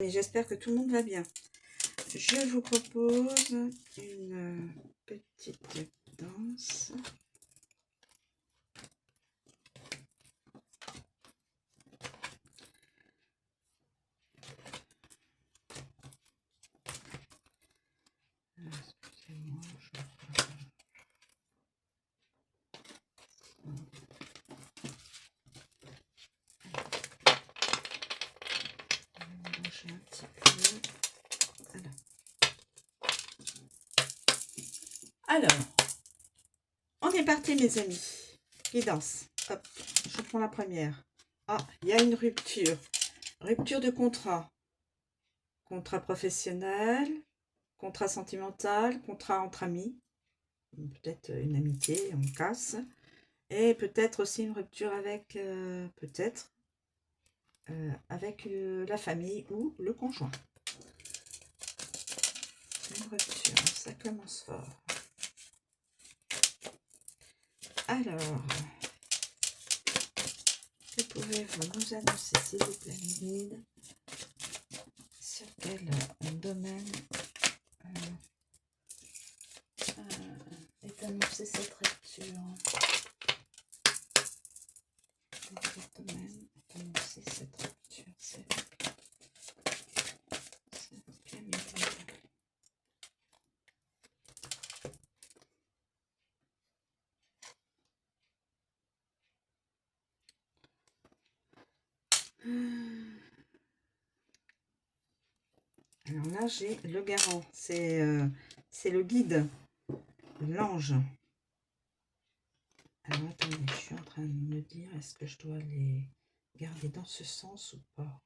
Et j'espère que tout le monde va bien. Je vous propose une petite danse. Excusez-moi, je vais bouger un petit peu. Voilà. Alors, on est parti mes amis. Qui danse. Hop, je prends la première. Ah, il y a une rupture. Rupture de contrat. Contrat professionnel, contrat sentimental, contrat entre amis. Peut-être une amitié, on casse. Et peut-être aussi une rupture avec, peut-être, avec la famille ou le conjoint. Une rupture, ça commence fort. Alors, que pouvez-vous nous annoncer, s'il vous plaît, guide, sur quel domaine est annoncée cette rupture? Dans quel domaine est annoncée cette rupture? C'est Camille. Alors là, j'ai le garant, c'est le guide, l'ange. Alors attendez, je suis en train de me dire, est-ce que je dois les garder dans ce sens ou pas?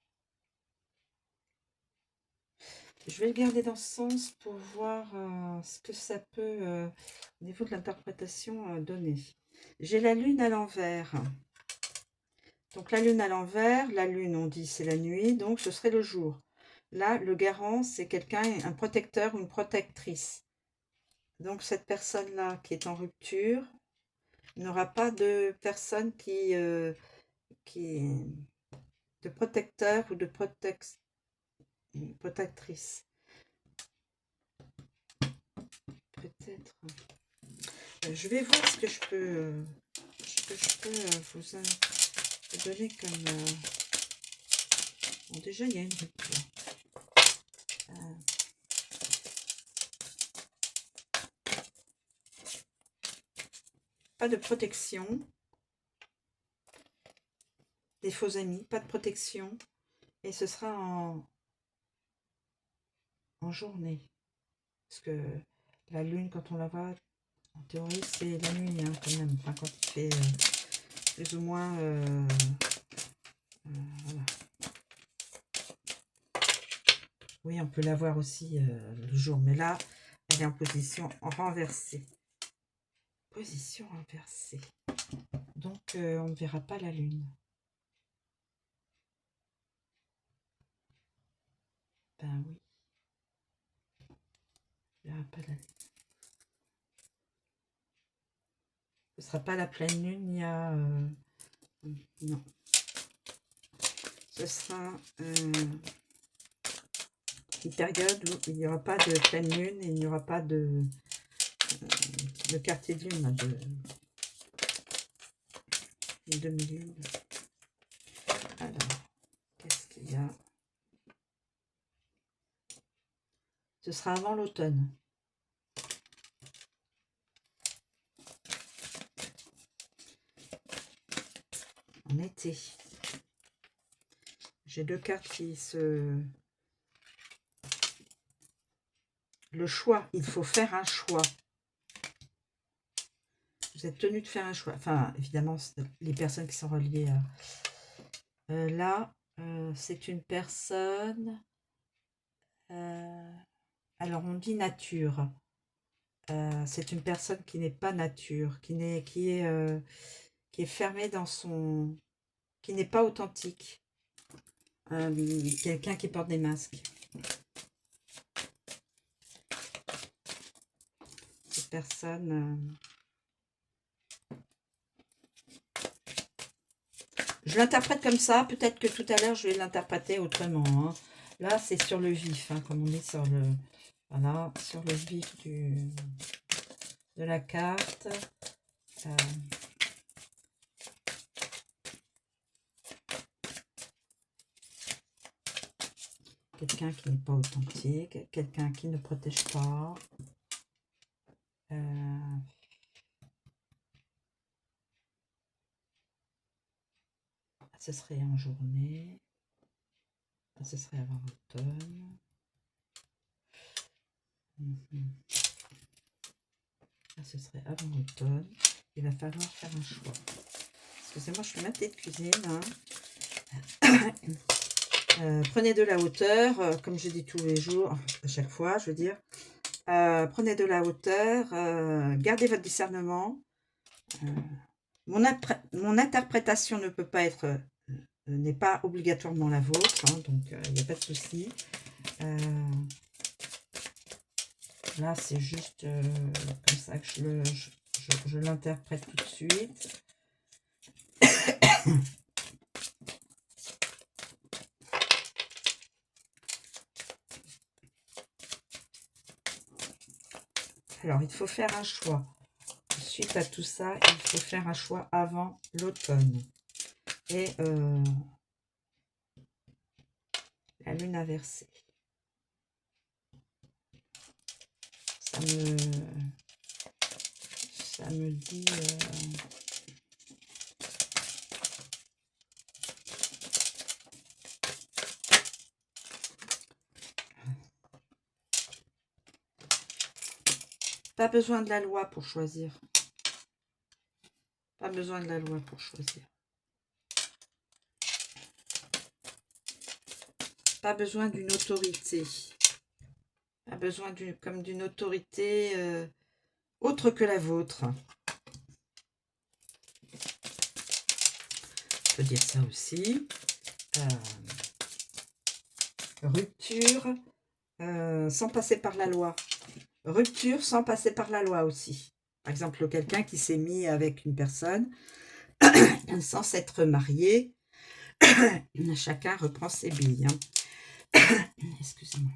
Je vais le garder dans ce sens pour voir ce que ça peut, au niveau de l'interprétation, donner. J'ai la lune à l'envers. Donc la lune à l'envers, la lune on dit c'est la nuit, donc ce serait le jour. Là, le garant, c'est quelqu'un, un protecteur ou une protectrice. Donc cette personne-là qui est en rupture n'aura pas de personne qui de protecteur ou de protectrice. Peut-être. Je vais voir ce que je peux, vous donner comme. Bon, déjà, il y a une rupture. Pas de protection. Des faux amis, pas de protection. Et ce sera en journée. Parce que la lune, quand on la voit, en théorie, c'est la nuit, hein, quand même. Enfin, quand il fait plus ou moins... voilà. Oui, on peut la voir aussi le jour. Mais là, elle est en position renversée. Position renversée. Donc, on ne verra pas la lune. Ben oui. On ne verra pas la lune. Ce ne sera pas la pleine lune, il y a... non. Ce sera une période où il n'y aura pas de pleine lune et il n'y aura pas de quartier de lune, de demi-lune. Alors, qu'est-ce qu'il y a? Ce sera avant l'automne. En été. J'ai deux cartes qui se... Le choix, il faut faire un choix. Vous êtes tenu de faire un choix. Enfin, évidemment, les personnes qui sont reliées à... là, c'est une personne... alors, on dit nature. C'est une personne qui n'est pas nature, qui est fermée dans son... qui n'est pas authentique. Quelqu'un qui porte des masques. Cette personne... je l'interprète comme ça. Peut-être que tout à l'heure, je vais l'interpréter autrement. Hein. Là, c'est sur le vif, hein, comme on dit sur le... Voilà, sur le vif de la carte. Quelqu'un qui n'est pas authentique, quelqu'un qui ne protège pas. Ce serait en journée. Ce serait avant l'automne. Ce serait avant l'automne. Il va falloir faire un choix. Excusez-moi, je suis matée de cuisine. Hein. Prenez de la hauteur, comme je dis tous les jours, à chaque fois, je veux dire. Prenez de la hauteur, gardez votre discernement. Mon interprétation ne peut pas être, n'est pas obligatoirement la vôtre, hein, donc il n'y a pas de souci. Là, c'est juste comme ça que je l'interprète tout de suite. Alors, il faut faire un choix. Suite à tout ça, il faut faire un choix avant l'automne. Et la lune inversée. Ça me dit... Pas besoin de la loi pour choisir. Pas besoin de la loi pour choisir. Pas besoin d'une autorité. Pas besoin d'une autorité autre que la vôtre. Je peux dire ça aussi. Rupture sans passer par la loi. Rupture sans passer par la loi aussi. Par exemple, quelqu'un qui s'est mis avec une personne sans s'être marié. Chacun reprend ses billes. Hein. Excusez-moi.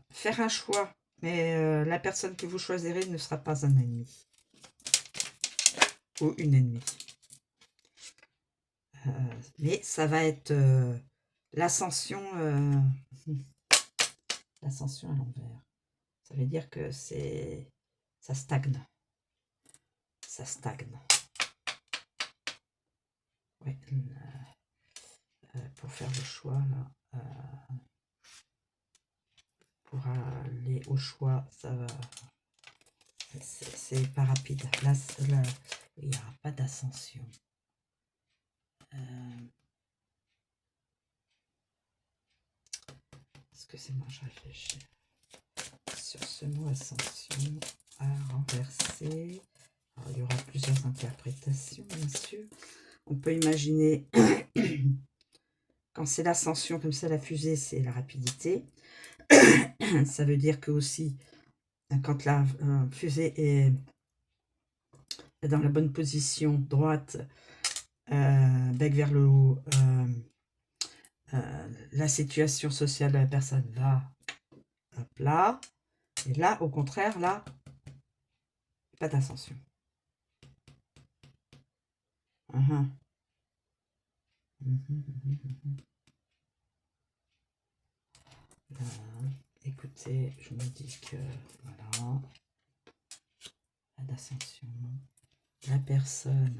Faire un choix, mais la personne que vous choisirez ne sera pas un ennemi. Ou une ennemie. Mais ça va être l'ascension l'ascension à l'envers. Ça veut dire que ça stagne. Ça stagne. Ouais, pour faire le choix, là, pour aller au choix, ça va. C'est pas rapide. Là, il n'y aura pas d'ascension. Excusez-moi, je réfléchis. Sur ce mot ascension à renverser. Alors, il y aura plusieurs interprétations, bien sûr. On peut imaginer, quand c'est l'ascension, comme ça, la fusée, c'est la rapidité. Ça veut dire que aussi, quand la fusée est dans la bonne position, droite, bec vers le haut, la situation sociale de la personne va hop là. Et là, au contraire, là, pas d'ascension. Écoutez, je me dis que voilà, pas d'ascension. La personne,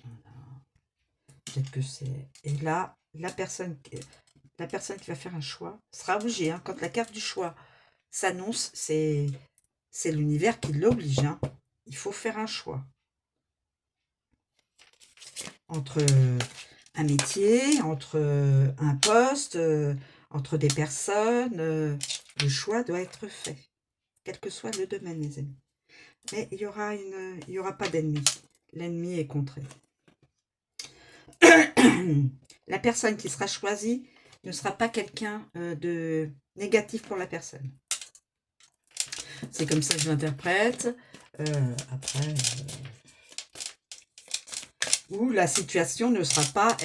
voilà, peut-être que c'est. Et là, la personne qui va faire un choix sera obligée. Hein, quand la carte du choix s'annonce, c'est l'univers qui l'oblige. Hein. Il faut faire un choix entre un métier, entre un poste, entre des personnes. Le choix doit être fait, quel que soit le domaine, mes amis. Mais il y aura pas d'ennemi. L'ennemi est contré. La personne qui sera choisie ne sera pas quelqu'un de négatif pour la personne. C'est comme ça que je l'interprète. Après, où la situation ne sera pas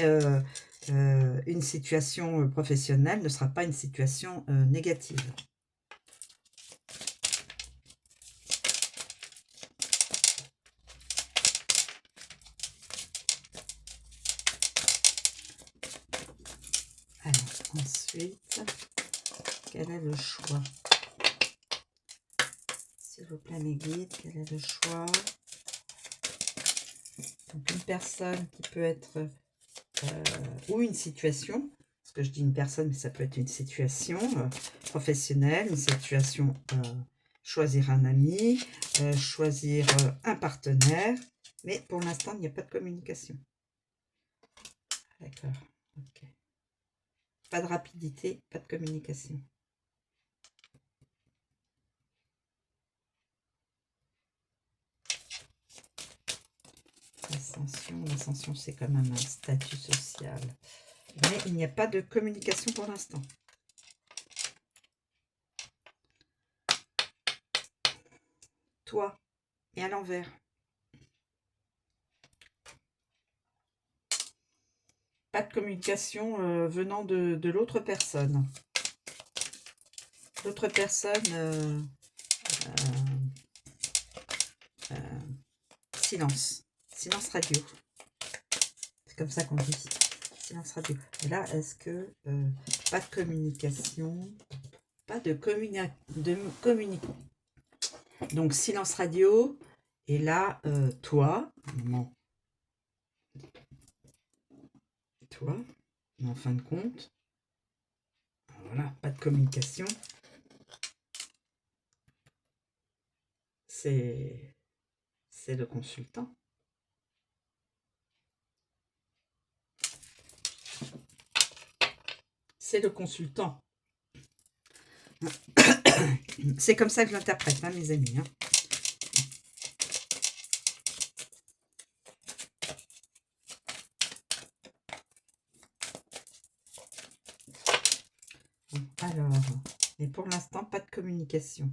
une situation professionnelle, ne sera pas une situation négative. Alors, ensuite, quel est le choix? S'il vous plaît, mes guides, quel est le choix? Donc, une personne qui peut être, ou une situation, parce que je dis une personne, mais ça peut être une situation professionnelle, une situation, choisir un ami, choisir un partenaire, mais pour l'instant, il n'y a pas de communication. D'accord, ok. Pas de rapidité, pas de communication. L'ascension, c'est quand même un statut social. Mais il n'y a pas de communication pour l'instant. Toi, et à l'envers. Pas de communication venant de l'autre personne. L'autre personne, silence. Silence radio. C'est comme ça qu'on dit. Silence radio. Et là, est-ce que pas de communication, pas de communication. Donc, silence radio. Et là, toi, non. Toi, mais en fin de compte, voilà, pas de communication. C'est le consultant. C'est le consultant. C'est comme ça que je l'interprète, hein, mes amis. Hein. Alors, mais pour l'instant, pas de communication.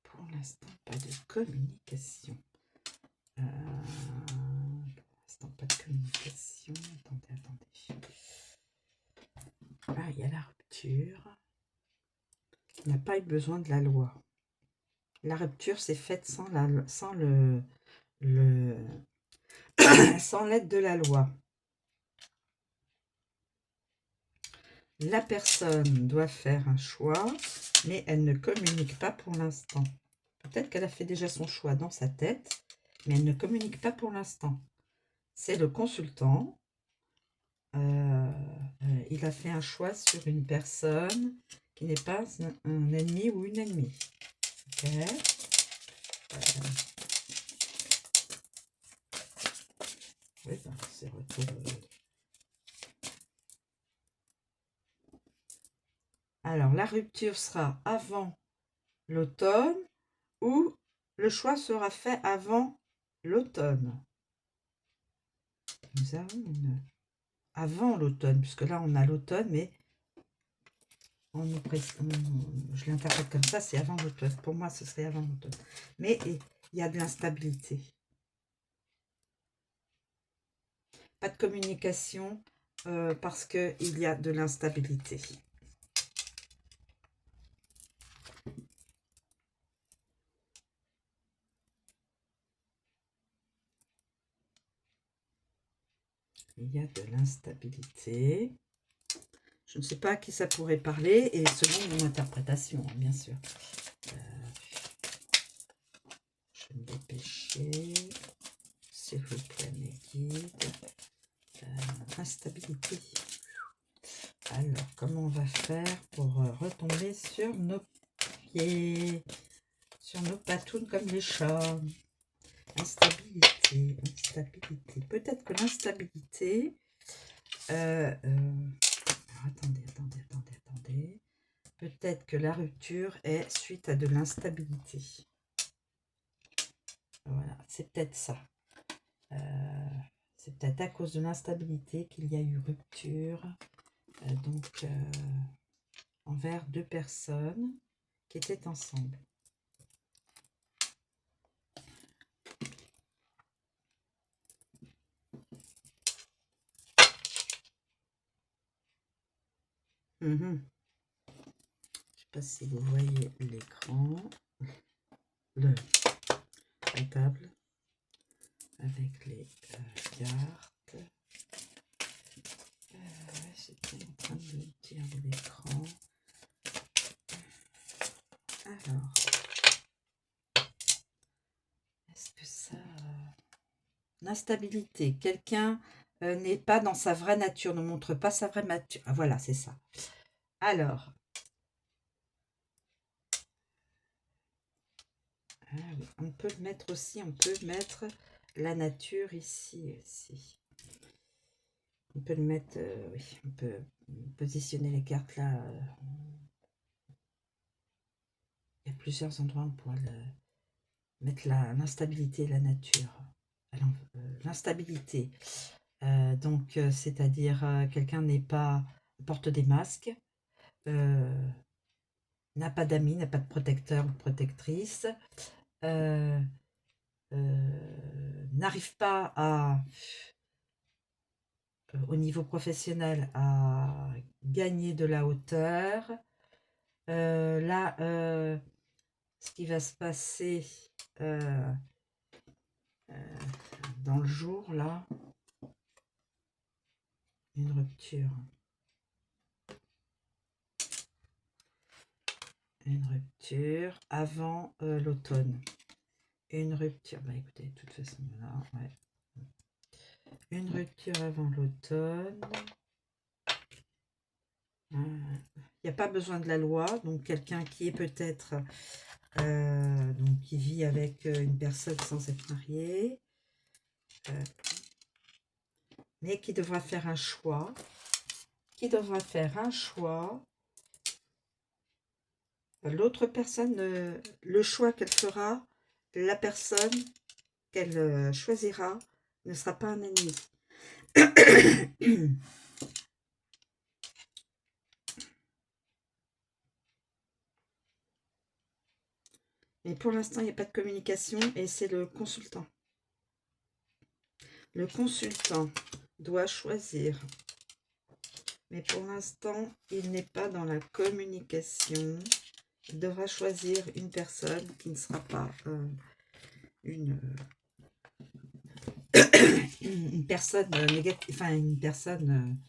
Pour l'instant, pas de communication. Pour l'instant, pas de communication. Attendez. Ah, il y a la rupture. Il n'a pas eu besoin de la loi. La rupture s'est faite sans sans l'aide de la loi. La personne doit faire un choix, mais elle ne communique pas pour l'instant. Peut-être qu'elle a fait déjà son choix dans sa tête, mais elle ne communique pas pour l'instant. C'est le consultant. Il a fait un choix sur une personne qui n'est pas un ennemi ou une ennemie. Ok. Oui, ben, c'est retour. Alors, la rupture sera avant l'automne ou le choix sera fait avant l'automne. Nous avons une... avant l'automne, puisque là on a l'automne, mais je l'interprète comme ça, c'est avant l'automne. Pour moi, ce serait avant l'automne. Mais il y a de l'instabilité. Pas de communication parce qu'il y a de l'instabilité. Il y a de l'instabilité. Je ne sais pas à qui ça pourrait parler, et selon mon interprétation, hein, bien sûr. Je vais me dépêcher. S'il vous plaît, mes guides. Instabilité. Alors, comment on va faire pour retomber sur nos pieds, sur nos patounes comme les chats? Instabilité. Peut-être que l'instabilité... attendez. Peut-être que la rupture est suite à de l'instabilité. Voilà, c'est peut-être ça. C'est peut-être à cause de l'instabilité qu'il y a eu rupture. Donc, envers deux personnes qui étaient ensemble. Je sais pas si vous voyez l'écran, la table avec les cartes. J'étais en train de dire l'écran. Alors, est-ce que ça... L'instabilité. Quelqu'un n'est pas dans sa vraie nature, ne montre pas sa vraie nature. Ah, voilà, c'est ça. Alors, oui, on peut le mettre aussi, on peut mettre la nature ici aussi. On peut le mettre, oui, on peut positionner les cartes là. Il y a plusieurs endroits où on pourrait mettre l'instabilité et la nature. L'instabilité. Donc, c'est-à-dire quelqu'un n'est pas porte des masques, n'a pas d'amis, n'a pas de protecteur ou de protectrice, n'arrive pas à, au niveau professionnel, à gagner de la hauteur. Là, ce qui va se passer dans le jour, là, une rupture. Une rupture avant l'automne. Une rupture, bah écoutez, de toute façon, là, ouais. Une rupture avant l'automne. Il n'y a pas besoin de la loi, donc quelqu'un qui est peut-être, donc qui vit avec une personne sans être marié, mais qui devra faire un choix. Qui devra faire un choix. L'autre personne, le choix qu'elle fera, la personne qu'elle choisira ne sera pas un ennemi. Mais pour l'instant, il n'y a pas de communication et c'est le consultant. Le consultant doit choisir. Mais pour l'instant, il n'est pas dans la communication. Il devra choisir une personne qui ne sera pas une personne négative, enfin une personne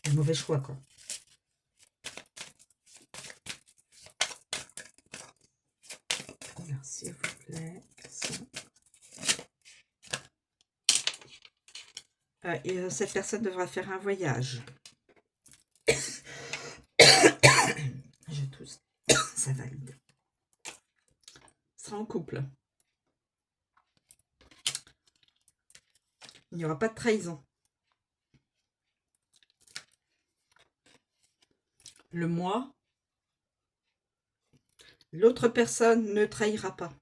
un mauvais choix, quoi. Alors, s'il vous plaît. Et, cette personne devra faire un voyage. Je tousse. Ça valide. Sera en couple. Il n'y aura pas de trahison. Le moi, l'autre personne ne trahira pas.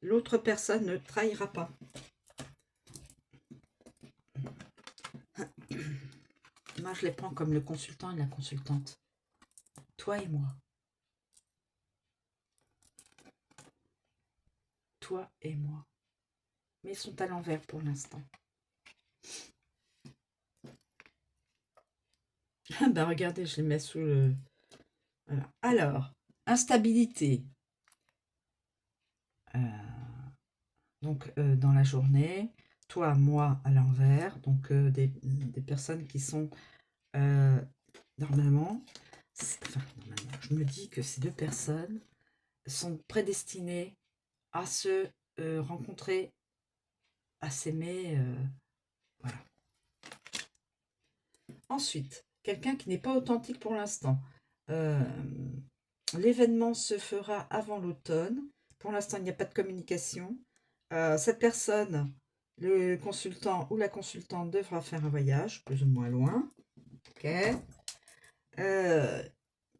L'autre personne ne trahira pas. Moi, je les prends comme le consultant et la consultante. Toi et moi. Toi et moi. Mais ils sont à l'envers pour l'instant. Ben regardez, je les mets sous le... Voilà. Alors, instabilité. Donc, dans la journée, toi, moi, à l'envers. Donc, des personnes qui sont normalement, je me dis que ces deux personnes sont prédestinées à se rencontrer, à s'aimer. Voilà. Ensuite, quelqu'un qui n'est pas authentique pour l'instant. L'événement se fera avant l'automne. Pour l'instant, il n'y a pas de communication. Cette personne, le consultant ou la consultante, devra faire un voyage, plus ou moins loin. Ok.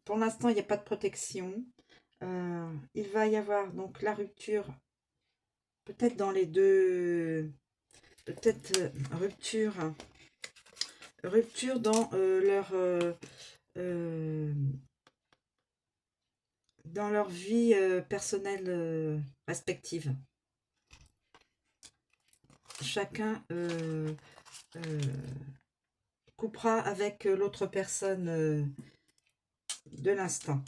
Pour l'instant, il n'y a pas de protection. Il va y avoir donc la rupture, peut-être dans les deux... Peut-être rupture dans dans leur vie personnelle respective. Chacun coupera avec l'autre personne de l'instant.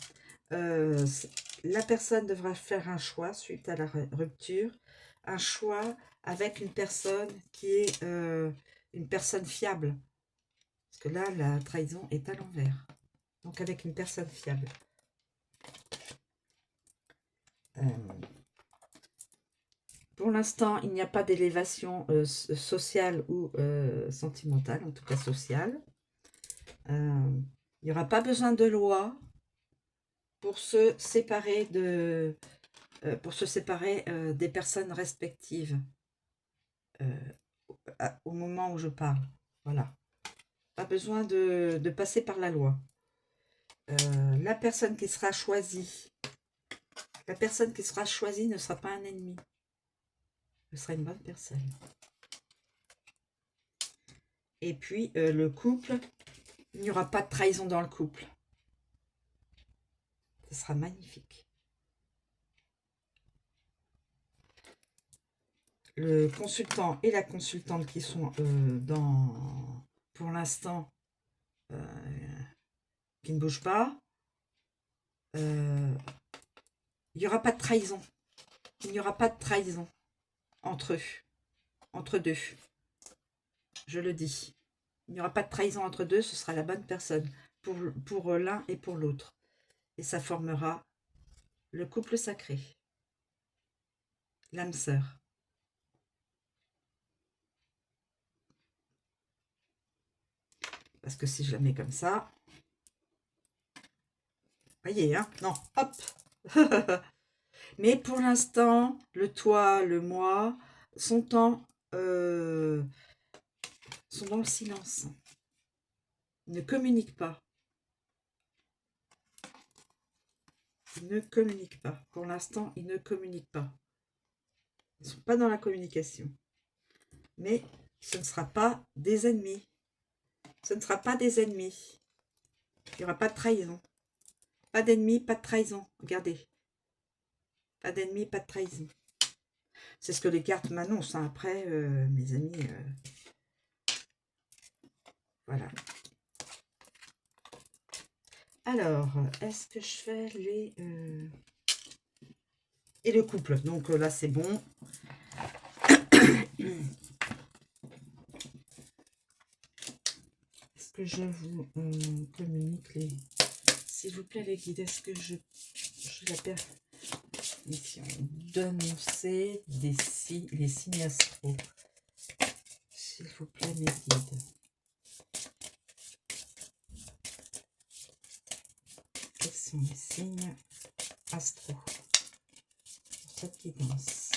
La personne devra faire un choix suite à la rupture, un choix avec une personne qui est une personne fiable. Parce que là, la trahison est à l'envers. Donc avec une personne fiable. Pour l'instant, il n'y a pas d'élévation sociale ou sentimentale, en tout cas sociale. Il n'y aura pas besoin de loi pour se séparer des personnes respectives au moment où je parle. Voilà. Pas besoin de passer par la loi. La personne qui sera choisie ne sera pas un ennemi. Ce sera une bonne personne. Et puis, le couple, il n'y aura pas de trahison dans le couple. Ce sera magnifique. Le consultant et la consultante qui sont pour l'instant, qui ne bougent pas, il n'y aura pas de trahison. Il n'y aura pas de trahison entre eux, entre deux. Je le dis. Il n'y aura pas de trahison entre deux, ce sera la bonne personne pour l'un et pour l'autre. Et ça formera le couple sacré, l'âme sœur. Parce que si je la mets comme ça, voyez, hein, non, hop. Mais pour l'instant, le toi, le moi sont dans le silence. Ils ne communiquent pas. Ils ne communiquent pas. Pour l'instant, ils ne communiquent pas. Ils ne sont pas dans la communication. Mais ce ne sera pas des ennemis. Ce ne sera pas des ennemis. Il n'y aura pas de trahison. Pas d'ennemis, pas de trahison. Regardez. Pas d'ennemis, pas de trahison. C'est ce que les cartes m'annoncent. Hein. Après, mes amis, voilà. Alors, est-ce que je fais les... Et le couple. Donc là, c'est bon. Est-ce que je vous communique les... S'il vous plaît, les guides, est-ce que je la permission d'annoncer les signes astro? S'il vous plaît, mes guides. Quels sont les signes astro pour cette guidance?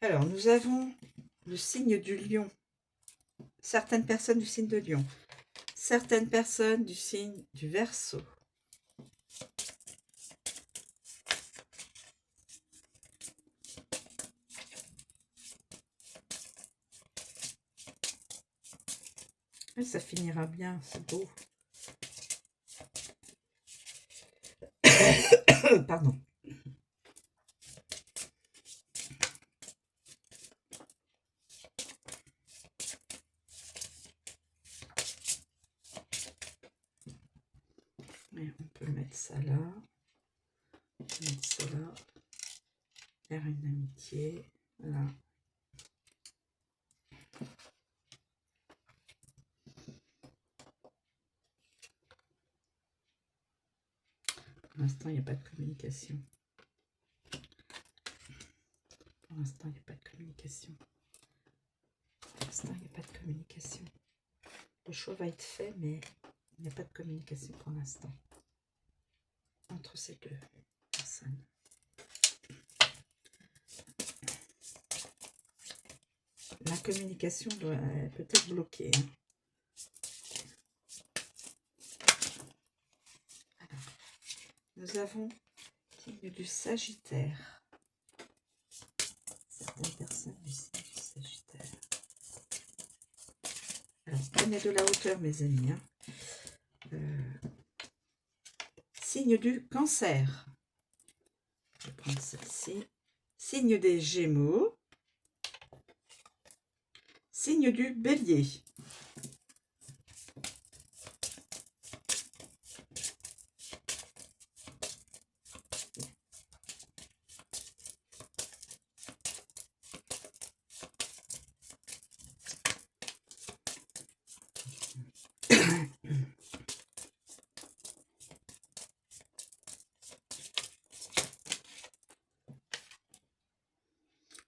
Alors, nous avons le signe du lion. Certaines personnes du signe de lion. Certaines personnes du signe du Verseau. Et ça finira bien, c'est beau. Pardon. Et on peut mettre ça là. On peut mettre ça là. Faire une amitié. Là. Pour l'instant, il n'y a pas de communication. Pour l'instant, il n'y a pas de communication. Pour l'instant, il n'y a pas de communication. Le choix va être fait, mais il n'y a pas de communication pour l'instant. Entre ces deux personnes. La communication doit peut-être bloquer. Hein. nous avons signe du Sagittaire. Certaines personnes du signe du Sagittaire. Alors, prenez de la hauteur, mes amis. Signe du Cancer. Je vais prendre celle-ci. Signe des Gémeaux. Signe du Bélier.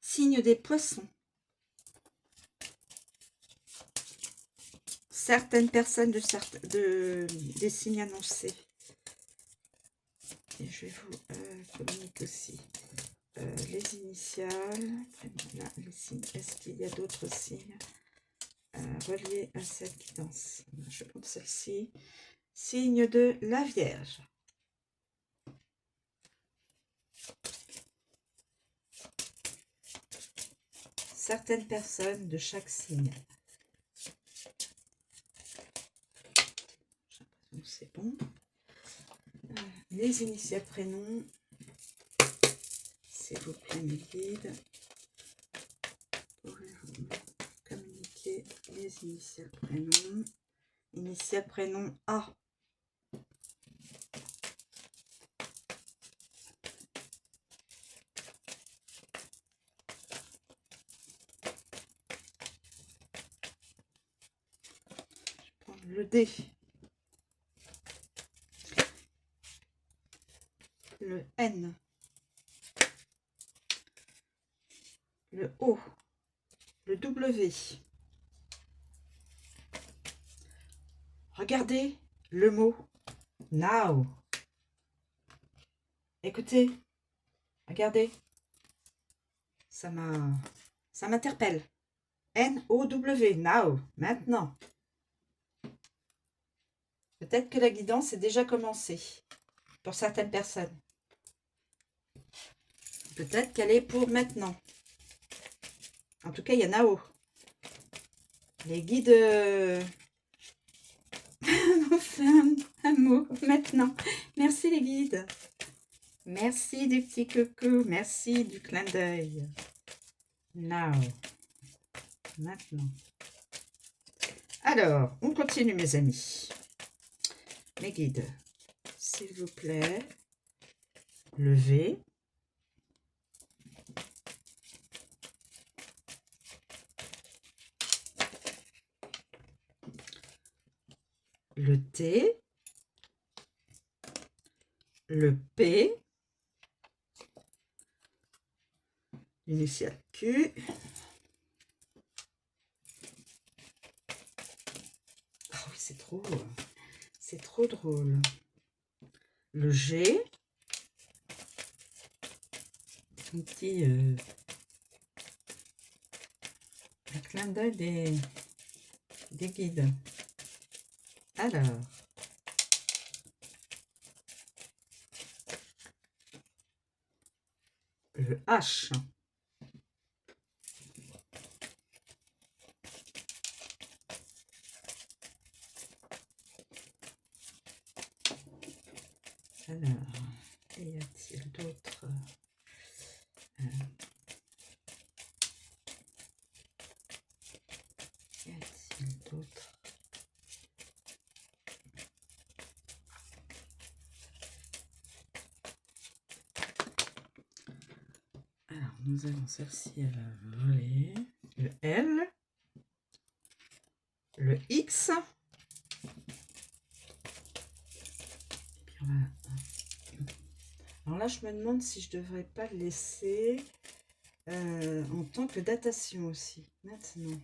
Signe des Poissons. Certaines personnes des signes annoncés. Et je vais vous communiquer aussi les initiales. Là, les signes. Est-ce qu'il y a d'autres signes reliés à cette guidance? Je vais prendre celle-ci. Signe de la Vierge. Certaines personnes de chaque signe. C'est bon. Les initiales prénoms. S'il vous plaît, mes guides. Pouvez-vous communiquer les initiales prénoms? Initiales prénom A. Je prends le D. Le N, le O, le W. Regardez le mot now. Écoutez, regardez, ça m'interpelle. N-O-W, now, maintenant. Peut-être que la guidance est déjà commencée pour certaines personnes. Peut-être qu'elle est pour maintenant. En tout cas, il y a Nao. Les guides... un mot maintenant. Merci les guides. Merci du petit coucou. Merci du clin d'œil. Now. Maintenant. Alors, on continue mes amis. Mes guides, s'il vous plaît, levez. Le T, le P, l'initiale Q, ah oui, c'est trop drôle, le G, un petit un clin d'œil des guides. Alors, le H. Alors, y a-t-il d'autres y a-t-il d'autres? Alors, nous avons celle-ci, elle va voler. Le L. Le X. Et puis on va... Alors là, je me demande si je devrais pas le laisser en tant que datation aussi. Maintenant.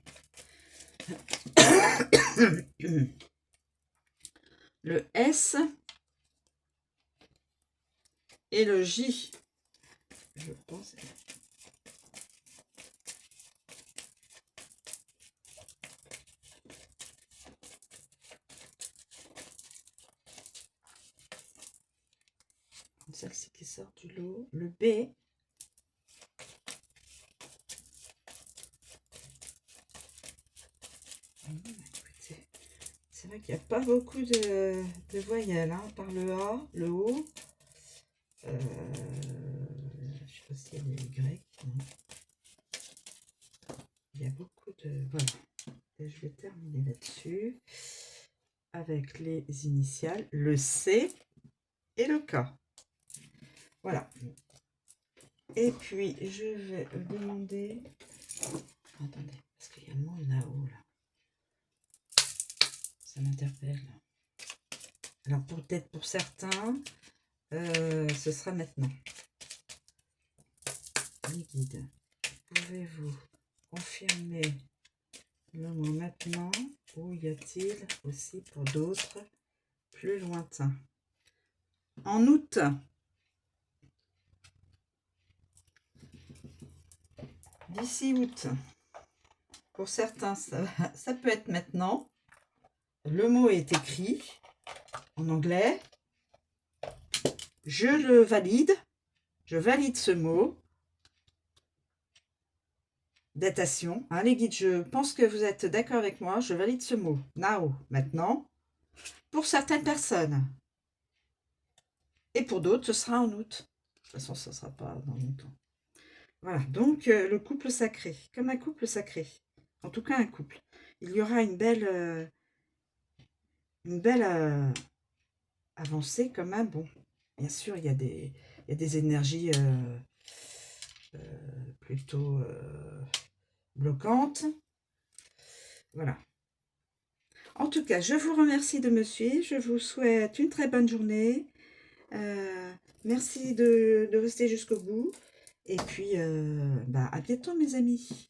Le S. Et le J. Je pense... Celle-ci qui sort du lot. Le B. Écoutez, c'est vrai qu'il n'y a pas beaucoup de voyelles, hein, par le A, le O. Je ne sais pas s'il y a des Y. Non. Il y a beaucoup de... Voilà. Et je vais terminer là-dessus avec les initiales, le C et le K. Voilà. Et puis, je vais demander... Attendez, parce qu'il y a le mot là-haut, là. Ça m'interpelle. Alors, peut-être pour certains, ce sera maintenant. Les guides, pouvez-vous confirmer le mot maintenant ou y a-t-il aussi pour d'autres plus lointains? En août. D'ici août. Pour certains, ça peut être maintenant. Le mot est écrit en anglais. Je le valide. Je valide ce mot. Datation. Hein, les guides, je pense que vous êtes d'accord avec moi. Je valide ce mot. Now, maintenant. Pour certaines personnes. Et pour d'autres, ce sera en août. De toute façon, ce ne sera pas dans longtemps. Voilà, donc le couple sacré. Comme un couple sacré. En tout cas, un couple. Il y aura une belle avancée quand même. Bon, bien sûr, il y a des énergies plutôt bloquantes. Voilà. En tout cas, je vous remercie de me suivre. Je vous souhaite une très bonne journée. Merci de rester jusqu'au bout. Et puis, à bientôt mes amis.